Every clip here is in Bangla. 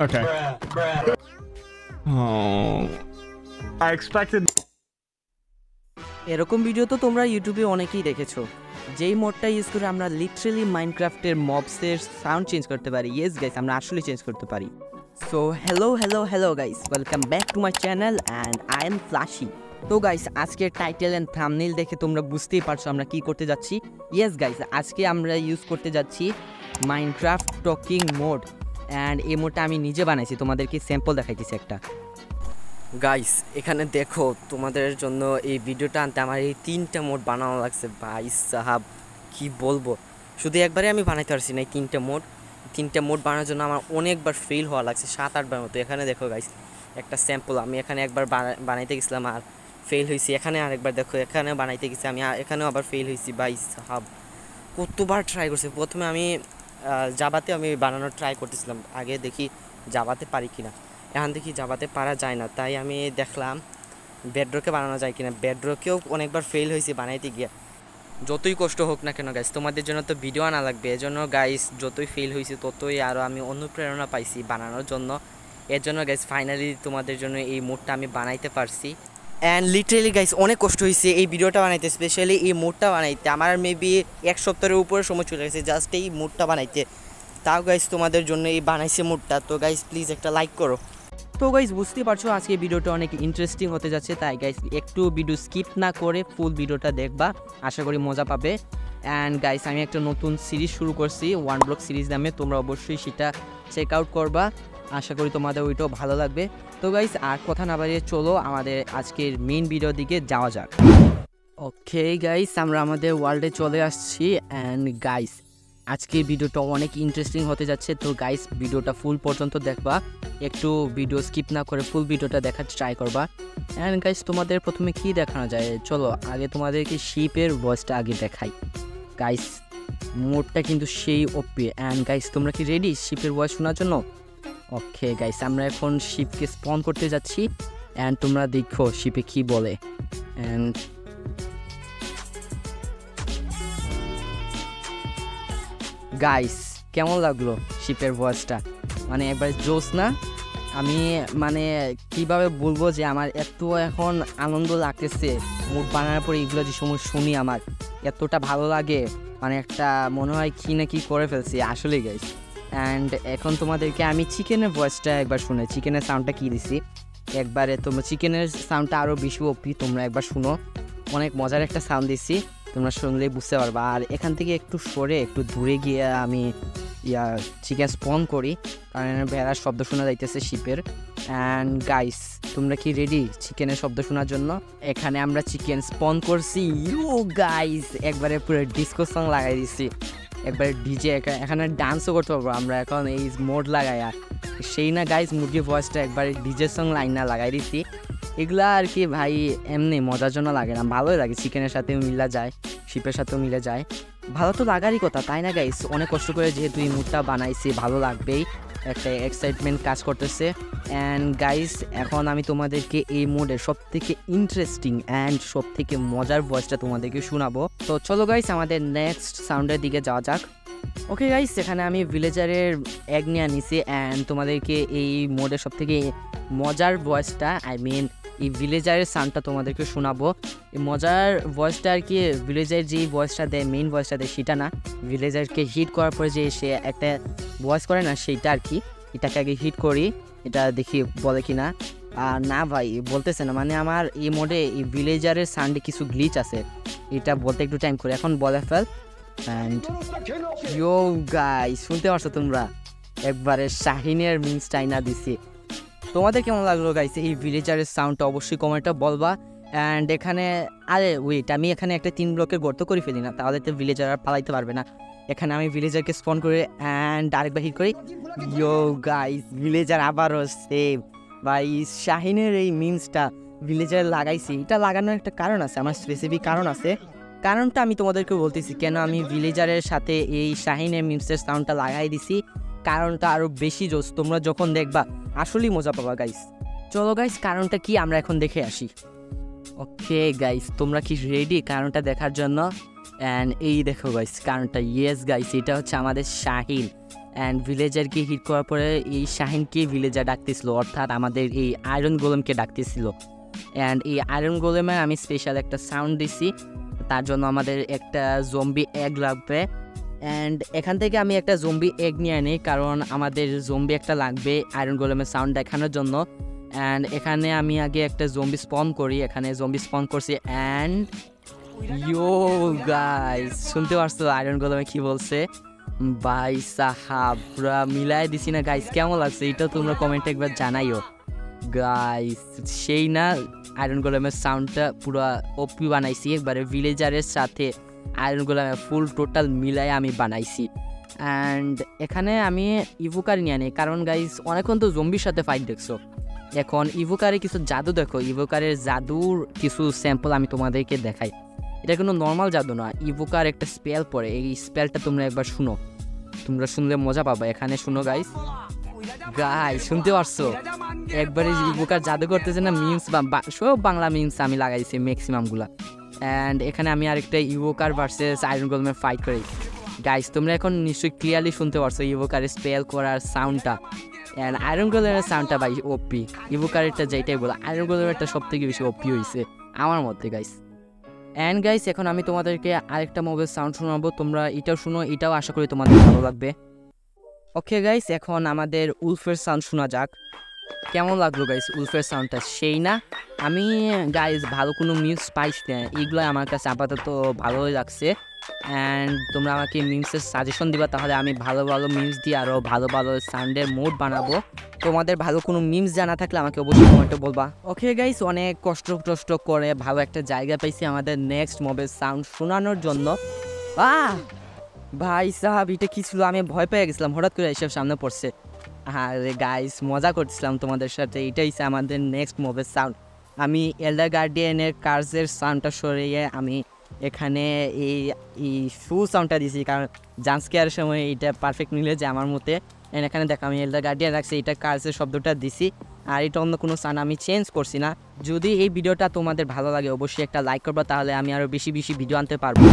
Okay. Oh. I expected. এরকম ভিডিও তো তোমরা ইউটিউবে অনেকেই দেখেছো, যেই মোডটা ইউজ করে আমরা লিটারালি মাইনক্রাফটের মবসের সাউন্ড চেঞ্জ করতে পারি। ইয়েস গাইস, আমরা আসলে চেঞ্জ করতে পারি। So hello guys, welcome back to my channel and I am Flashy. তো গাইস, আজকের টাইটেল অ্যান্ড থাম্বনেইল দেখে তোমরা বুঝতেই পারছো আমরা কি করতে যাচ্ছি। ইয়েস গাইস, আজকে আমরা ইউজ করতে যাচ্ছি মাইনক্রাফট টকিং মোড, অ্যান্ড এই মোডটা আমি নিজে বানাইছি, তোমাদেরকে স্যাম্পল দেখাইতেছি একটা। গাইস এখানে দেখো, তোমাদের জন্য এই ভিডিওটা আনতে আমার এই 3টা মোড বানানো লাগছে। ভাই সাহাব কি বলবো, শুধু একবারে আমি বানাইতে পারছি না। এই 3টা মোড বানানোর জন্য আমার অনেকবার ফেল হওয়া লাগছে, 7-8বার মতো। এখানে দেখো গাইস একটা স্যাম্পল, আমি এখানে একবার বানাইতে গেছিলাম আর ফেল হয়েছি। এখানে আরেকবার দেখো, এখানে বানাইতে গেছি আমি, এখানেও আবার ফেল হয়েছি। ভাই সাহাব কতবার ট্রাই করছি। প্রথমে আমি জাভাতে আমি বানানোর ট্রাই করতেছিলাম, আগে দেখি জাভাতে পারি কিনা। এখন দেখি জাভাতে পারা যায় না, তাই আমি দেখলাম বেডরকে বানানো যায় কিনা। বেডরকেও অনেকবার ফেল হয়েছে বানাইতে গিয়ে। যতই কষ্ট হোক না কেন গাইস, তোমাদের জন্য তো ভিডিও আনা লাগবে। এজন্য গাইস যতই ফেল হয়েছে ততই আরও আমি অনুপ্রেরণা পাইছি বানানোর জন্য। এর জন্য গাইস ফাইনালি তোমাদের জন্য এই মোডটা আমি বানাইতে পারছি। অ্যান্ড লিটারেলি গাইস অনেক কষ্ট হয়েছে এই ভিডিওটা বানাইতে, স্পেশালি এই মোডটা বানাইতে। আমার মেবি 1 সপ্তাহের উপরে সময় চলে গেছে জাস্ট এই মোডটা বানাইতে। তাও গাইস তোমাদের জন্য এই বানাইছে মোডটা, তো গাইস প্লিজ একটা লাইক করো। তো গাইস বুঝতেই পারছো আজকে ভিডিওটা অনেক ইন্টারেস্টিং হতে যাচ্ছে, তাই গাইস একটু ভিডিও স্কিপ না করে ফুল ভিডিওটা দেখবা, আশা করি মজা পাবে। অ্যান্ড গাইস আমি একটা নতুন সিরিজ শুরু করছি, ওয়ান ব্লক সিরিজ নামে, তোমরা অবশ্যই সেটা চেক আউট করবা, আশা করি তোমাদের ওইটাও ভালো লাগবে। তো গাইস আর কথা না বাড়িয়ে চলো আমাদের আজকের মেইন ভিডিওর দিকে যাওয়া যাক। ওকে গাইস, আমরা আমাদের ওয়ার্ল্ডে চলে আসছি। অ্যান্ড গাইস আজকের ভিডিওটা অনেক ইন্টারেস্টিং হতে যাচ্ছে, তো গাইস ভিডিওটা ফুল পর্যন্ত দেখবা, একটু ভিডিও স্কিপ না করে ফুল ভিডিওটা দেখার ট্রাই করবা। অ্যান্ড গাইস তোমাদের প্রথমে কি দেখানো যায়, চলো আগে তোমাদেরকে শিপের ভয়েসটা আগে দেখাই। গাইস মোডটা কিন্তু সেই ওপি। অ্যান্ড গাইস তোমরা কি রেডি শিপের ভয়েস শোনার জন্য? ওকে গাইস, আমরা এখন শিপকে স্পন করতে যাচ্ছি, অ্যান্ড তোমরা দেখো শিপে কি বলে। অ্যান্ড গাইস কেমন লাগলো শিপের ভয়েসটা? মানে একবার জোস না? আমি মানে কিভাবে বলবো যে আমার এত এখন আনন্দ লাগতেছে মুড বানানোর পরে, এগুলো যে সময় শুনি আমার এতটা ভালো লাগে, মানে একটা মনে হয় কি না কি করে ফেলছি আসলে গাইস। অ্যান্ড এখন তোমাদেরকে আমি চিকেনের ভয়েসটা একবার শুনে, চিকেনের সাউন্ডটা কি দিছি একবারে, তোমরা চিকেনের সাউন্ডটা আরও বেশি ওপি, তোমরা একবার শুনো, অনেক মজার একটা সাউন্ড দিছি, তোমরা শুনলেই বুঝতে পারবা। আর এখান থেকে একটু সরে একটু দূরে গিয়ে আমি চিকেন স্পন করি, কারণ ভেড়ার শব্দ শোনা যাইতেছে শিপের। অ্যান্ড গাইস তোমরা কি রেডি চিকেনের শব্দ শোনার জন্য? এখানে আমরা চিকেন স্পন করছি। ইউ গাইস একবারে পুরো ডিস্কো সং লাগাই দিছি, একবারে ডিজে, এখানে ডান্সও করতে পারবো আমরা এখন এই মোড লাগাই। আর সেই না গাইস মুরগির ভয়েসটা একবারে ডিজে সং লাইন না লাগাই দিছি। এগুলা আর কি ভাই এমনি মজার জন্য লাগে না, ভালোই লাগে, চিকেনের সাথেও মিলা যায়, শিপের সাথেও মিলে যায়, ভালো তো লাগারই কথা তাই না গাইস? অনেক কষ্ট করে যেহেতু এই মুডটা বানাইছি, ভালো লাগবেই, একটা এক্সাইটমেন্ট কাজ করতেছে। অ্যান্ড গাইস এখন আমি তোমাদেরকে এই মোডের সব থেকে ইন্টারেস্টিং অ্যান্ড সব থেকে মজার ভয়েসটা তোমাদেরকে শোনাবো। তো চলো গাইস আমাদের নেক্সট সাউন্ডের দিকে যাওয়া যাক। ওকে গাইস, এখানে আমি ভিলেজারের এগ নিয়ে নিছি, অ্যান্ড তোমাদেরকে এই মোডের সব থেকে মজার ভয়েসটা, আই মিন এই ভিলেজারের সাউন্ডটা তোমাদেরকে শোনাবো। এই মজার ভয়েসটা আর কি ভিলেজার যেই ভয়েসটা দেয়, মেইন ভয়েসটা দেয় সেটা না, ভিলেজারকে হিট করার পরে যে সে একটা ভয়েস করে না সেইটা আর কি। এটাকে আগে হিট করি, এটা দেখি বলে কি না। না ভাই বলতেছে না, মানে আমার এই মোডে এই ভিলেজারের সাউন্ডে কিছু গ্লিচ আছে, এটা বলতে একটু টাইম করে, এখন বলে ফেল। অ্যান্ড ইয়ো গাইস শুনতে পারছো তোমরা, একবারে শাহিনের মিন্সটা না দিছি। তোমাদের কেমন লাগলো গাইস এই ভিলেজারের সাউন্ডটা? অবশ্যই কমেন্টটা বলবা। অ্যান্ড এখানে আরে ওয়েট, আমি এখানে একটা 3 ব্লকের গর্ত করে ফেলি না, তাহলে তো ভিলেজার আর পালাইতে পারবে না। এখানে আমি ভিলেজারকে স্পন করে অ্যান্ড আরেকবার হিট করি। ইয়ো গাইস ভিলেজার আবারও সেভ। ভাই শাহিনের এই মিমসটা ভিলেজার লাগাইছি, এটা লাগানোর একটা কারণ আছে, আমার স্পেসিফিক কারণ আছে। কারণটা আমি তোমাদেরকে বলতেছি কেন আমি ভিলেজারের সাথে এই শাহিনের মিমসের সাউন্ডটা লাগাই দিছি, কারণটা আরও বেশি জোস, তোমরা যখন দেখবা আসলেই মজা পাবা গাইস। চলো গাইস কারণটা কি আমরা এখন দেখে আসি। ওকে গাইস তোমরা কি রেডি কারণটা দেখার জন্য? অ্যান্ড এই দেখো গাইস কারণটা, ইয়েস গাইস এটা হচ্ছে আমাদের শাহিন। অ্যান্ড ভিলেজারকে হিট করার পরে এই শাহিনকে ভিলেজার ডাকতেছিল, অর্থাৎ আমাদের এই আয়রন গোলেমকে ডাকতেছিল। অ্যান্ড এই আয়রন গোলেমের আমি স্পেশাল একটা সাউন্ড দিছি, তার জন্য আমাদের একটা জম্বি এগ লাগবে। অ্যান্ড এখান থেকে আমি একটা জম্বি এগ নিয়ে আনি, কারণ আমাদের জম্বি একটা লাগবে আয়রন গোলেমের সাউন্ড দেখানোর জন্য। অ্যান্ড এখানে আমি আগে একটা জম্বি স্পন করি, এখানে জম্বি স্পন করছি। অ্যান্ড ইয়ো গাইস শুনতে পারছো আয়রন গোলেমে কি বলছে? ভাই সাহাব পুরা মিলাই দিছি না গাইস? কেমন লাগছে এটা তোমরা কমেন্টে একবার জানাইও গাইস। সেই না আয়রন গোলেমের সাউন্ডটা পুরো ওপি বানাইছি, একবারে ভিলেজারের সাথে আয়রন গোলেমের ফুল টোটাল মিলাই আমি বানাইছি। অ্যান্ড এখানে আমি ইভোকার নিয়ে আনি, কারণ গাইস অনেকক্ষণ তো জম্বির সাথে ফাইট দেখছো, এখন ইভোকারে কিছু জাদু দেখো। ইভোকারের জাদুর কিছু স্যাম্পল আমি তোমাদেরকে দেখাই। এটা কোনো নর্মাল জাদু না, ইভোকার একটা স্পেল পড়ে, এই স্পেলটা তোমরা একবার শুনো, তোমরা শুনলে মজা পাবা। এখানে শুনো গাইস, গাইস শুনতে পারছো একবারে ইভোকার জাদু করতেছে না? মিমস বা সব বাংলা মিমস আমি লাগাইছি ম্যাক্সিমামগুলা। অ্যান্ড এখানে আমি আরেকটা ইভোকার ভার্সেস আয়রন গোলেমের ফাইট করি গাইস। তোমরা এখন নিশ্চয়ই ক্লিয়ারলি শুনতে পারছো ইভোকারের স্পেল করার সাউন্ডটা। অ্যান্ড আয়রন গোলেমের সাউন্ডটা ভাই ওপি, ইভোকারেরটা যেটাই বলো আয়রন গোলেমেরটা সব থেকে বেশি ওপি হয়েছে আমার মধ্যে গাইস। অ্যান্ড গাইস এখন আমি তোমাদেরকে আরেকটা মোবাইল সাউন্ড শোনাবো, তোমরা এটাও শুনো, এটাও আশা করি তোমাদের ভালো লাগবে। ওকে গাইস এখন আমাদের উলফের সাউন্ড শোনা যাক। কেমন লাগলো গাইস উলফের সাউন্ডটা? সেই না? আমি গাইস ভালো কোনো মিউজ পাইছি না, এগুলো আমার কাছে আপাতত ভালোই লাগছে। অ্যান্ড তোমরা আমাকে মিউজের সাজেশন দিবা, তাহলে আমি ভালো ভালো মিউজ দিয়ে আরও ভালো ভালো সাউন্ডের মোড বানাবো। তোমাদের ভালো কোনো মিমস জানা থাকলে আমাকে অবশ্যই কমেন্টে বলবা। ওকে গাইস অনেক কষ্ট করে ভালো একটা জায়গা পাইছি আমাদের নেক্সট মোবাইল সাউন্ড শোনানোর জন্য। ভাই সাহাব এটা কি ছিল? আমি ভয় পেয়ে গেছিলাম, হঠাৎ করে এসব সামনে পড়ছে। আরে গাইস মজা করছিলাম তোমাদের সাথে। এটাই আমাদের নেক্সট মোবাইল সাউন্ড। আমি এল্ডার গার্ডিয়ানের কার্সের সাউন্ডটা সরিয়ে আমি এখানে এই শু সাউন্ডটা দিয়েছি, কারণ জাম্পস্কেয়ারের সময় এটা পারফেক্ট মিলে যে আমার মতে। এখানে দেখো আমি এল্ডার গার্ডিয়ান রাখছি, এটা কার্সের শব্দটা দিছি, আর এটা অন্য কোনো সাউন্ড আমি চেঞ্জ করছি না। যদি এই ভিডিওটা তোমাদের ভালো লাগে অবশ্যই একটা লাইক করবা, তাহলে আমি আরও বেশি বেশি ভিডিও আনতে পারবো।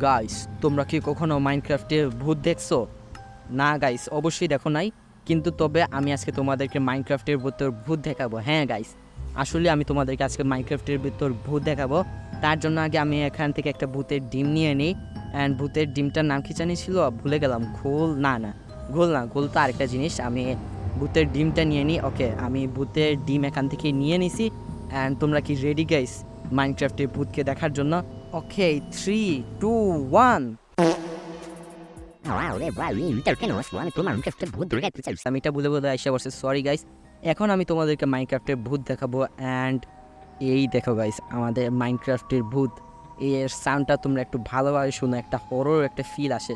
গাইস তোমরা কি কখনো মাইনক্রাফটে ভূত দেখছো? না গাইস অবশ্যই দেখো নাই, কিন্তু তবে আমি আজকে তোমাদেরকে মাইনক্রাফটের ভিতর ভূত দেখাবো। হ্যাঁ গাইস আসলে আমি তোমাদেরকে আজকে মাইনক্রাফটের ভিতর ভূত দেখাবো। তার জন্য আগে আমি এখান থেকে একটা ভূতের ডিম নিয়ে নিই। অ্যান্ড ভূতের ডিমটার নাম কি জানি ছিল, ভুলে গেলাম। ঘোল না, ঘোল তো আরেকটা জিনিস। আমি ভূতের ডিমটা নিয়ে নিই। ওকে আমি ভূতের ডিম এখান থেকে নিয়ে নিছি। অ্যান্ড তোমরা কি রেডি গাইস মাইনক্রাফটের ভূতকে দেখার জন্য? ওকে 3, 2, 1। আমি এটা বলে আইসা বসে, সরি গাইস। এখন আমি তোমাদেরকে মাইনক্রাফটের ভূত দেখাবো। অ্যান্ড এই দেখো গাইস আমাদের মাইনক্রাফটের ভূত। এর সাউন্ডটা তোমরা একটু ভালোভাবে শুনো, একটা হরর একটা ফিল আসে।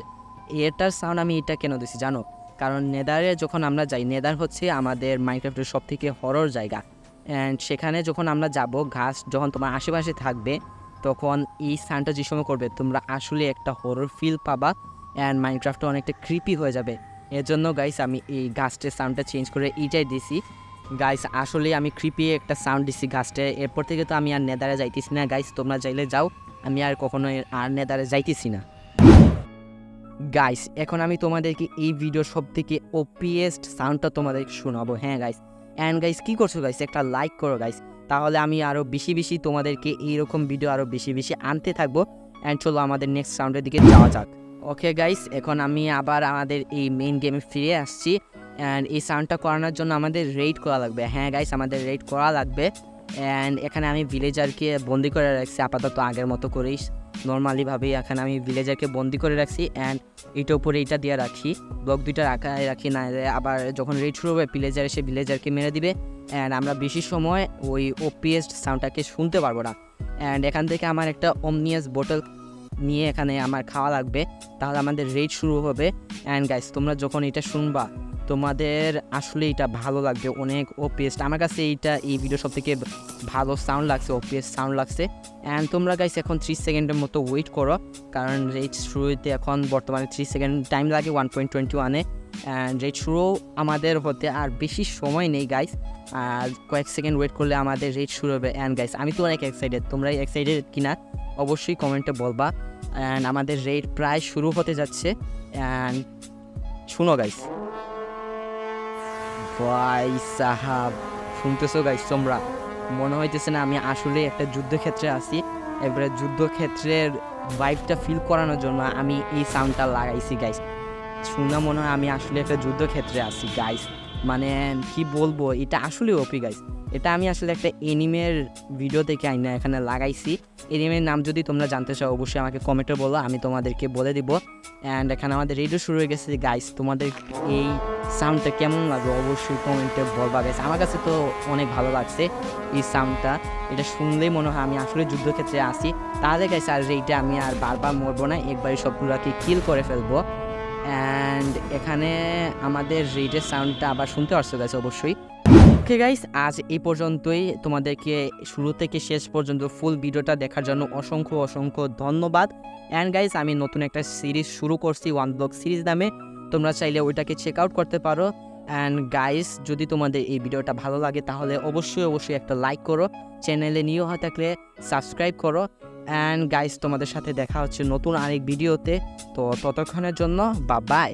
এটার সাউন্ড আমি এটা কেন দিছি জানো? কারণ নেদারে যখন আমরা যাই, নেদার হচ্ছে আমাদের মাইনক্রাফটের সব থেকে হরর জায়গা। অ্যান্ড সেখানে যখন আমরা যাব, ঘাস যখন তোমার আশেপাশে থাকবে, তখন এই সাউন্ডটা যে সময় করবে তোমরা আসলে একটা হরর ফিল পাবা। অ্যান্ড মাইনক্রাফটটা অনেকটা ক্রিপি হয়ে যাবে। এর জন্য গাইস আমি এই গাছটার সাউন্ডটা চেঞ্জ করে এইটাই দিছি। গাইস আসলে আমি ক্রিপি একটা সাউন্ড দিছি গাছটা। এরপর থেকে তো আমি আর নেদারে যাইতেছি না গাইস, তোমরা চাইলে যাও, আমি আর কখনো আর নেদারে যাইতেছি না গাইস। এখন আমি তোমাদেরকে এই ভিডিওর সব থেকে ওপিয়েস্ট সাউন্ডটা তোমাদেরকে শোনাবো। হ্যাঁ গাইস। অ্যান্ড গাইস কী করছো গাইস? একটা লাইক করো গাইস, তাহলে আমি আরও বেশি বেশি তোমাদেরকে এইরকম ভিডিও আরও বেশি বেশি আনতে থাকবো। অ্যান্ড চলো আমাদের নেক্সট সাউন্ডের দিকে যাওয়া যাক। ওকে গাইস এখন আমি আবার আমাদের এই মেইন গেমে ফিরে আসছি। অ্যান্ড এই সাউন্ডটা করানোর জন্য আমাদের রেড করা লাগবে। হ্যাঁ গাইস আমাদের রেড করা লাগবে। অ্যান্ড এখানে আমি ভিলেজারকে বন্দি করে রাখছি আপাতত, আগের মতো করেই নর্মালিভাবেই এখানে আমি ভিলেজারকে বন্দি করে রাখছি। অ্যান্ড এইটার উপরে এইটা দিয়ে রাখি, ব্লক দুইটা রাখি, না আবার যখন রেড শুরু হবে ভিলেজার এসে ভিলেজারকে মেরে দিবে। অ্যান্ড আমরা বেশি সময় ওই ওপিএস সাউন্ডটাকে শুনতে পারবো না। অ্যান্ড এখান থেকে আমার একটা ওমনিয়াস বোতল নিয়ে এখানে আমার খাওয়া লাগবে, তাহলে আমাদের রেড শুরু হবে। অ্যান্ড গাইস তোমরা যখন এটা শুনবা তোমাদের আসলে এটা ভালো লাগবে, অনেক ওপিএস। আমার কাছে এই ভিডিও সব থেকে ভালো সাউন্ড লাগছে, ওপিএস সাউন্ড লাগছে। অ্যান্ড তোমরা গাইস এখন 3 সেকেন্ডের মতো ওয়েট করো, কারণ রেড শুরুতে এখন বর্তমানে 3 সেকেন্ড টাইম লাগে 1.21-এ। অ্যান্ড রেড শুরু আমাদের হতে আর বেশি সময় নেই গাইস, আর কয়েক সেকেন্ড ওয়েট করলে আমাদের রেড শুরু হবে। অ্যান্ড গাইস আমি তো অনেক এক্সাইটেড, তোমরা এক্সাইটেড কিনা অবশ্যই কমেন্টে বলবা। অ্যান্ড আমাদের রেড প্রায় শুরু হতে যাচ্ছে। অ্যান্ড শুনো গাইস, ভাই সাহাব শুনতেছো গাইস তোমরা? মনে হইতেছে না আমি আসলে একটা যুদ্ধক্ষেত্রে আছি? একবারে যুদ্ধক্ষেত্রের ভাইবটা ফিল করানোর জন্য আমি এই সাউন্ডটা লাগাইছি গাইস। শুনে মনে হয় আমি আসলে একটা যুদ্ধক্ষেত্রে আছি গাইস। মানে কি বলবো, এটা আসলে ওপি গাইস। এটা আমি আসলে একটা এনিমের ভিডিও থেকে আইনা এখানে লাগাইছি। এনিমের নাম যদি তোমরা জানতে চাও অবশ্যই আমাকে কমেন্টে বলো, আমি তোমাদেরকে বলে দিব। অ্যান্ড এখানে আমাদের রেডিও শুরু হয়ে গেছে গাইস। তোমাদের এই সাউন্ডটা কেমন লাগলো অবশ্যই কমেন্টে বলবা গাইস। আমার কাছে তো অনেক ভালো লাগছে এই সাউন্ডটা, এটা শুনলেই মনে হয় আমি আসলে যুদ্ধক্ষেত্রে আসি। তাহলে গাইস আর রেইডে আমি আর বারবার মরবো না, একবারই সবগুলোকে কিল করে ফেলবো। অ্যান্ড এখানে আমাদের রেইডের সাউন্ডটা আবার শুনতে পারছো গাইস অবশ্যই। ওকে গাইস, আজ এই পর্যন্তই। তোমাদেরকে শুরু থেকে শেষ পর্যন্ত ফুল ভিডিওটা দেখার জন্য অসংখ্য অসংখ্য ধন্যবাদ। অ্যান্ড গাইস আমি নতুন একটা সিরিজ শুরু করছি, ওয়ান ব্লক সিরিজ নামে, তোমরা চাইলে ওইটাকে চেক আউট করতে পারো। অ্যান্ড গাইস যদি তোমাদের এই ভিডিওটা ভালো লাগে তাহলে অবশ্যই অবশ্যই একটা লাইক করো, চ্যানেলে নিউ হয়ে থাকলে সাবস্ক্রাইব করো। অ্যান্ড গাইস তোমাদের সাথে দেখা হচ্ছে নতুন আরেক ভিডিওতে, তো ততক্ষণের জন্য বাই।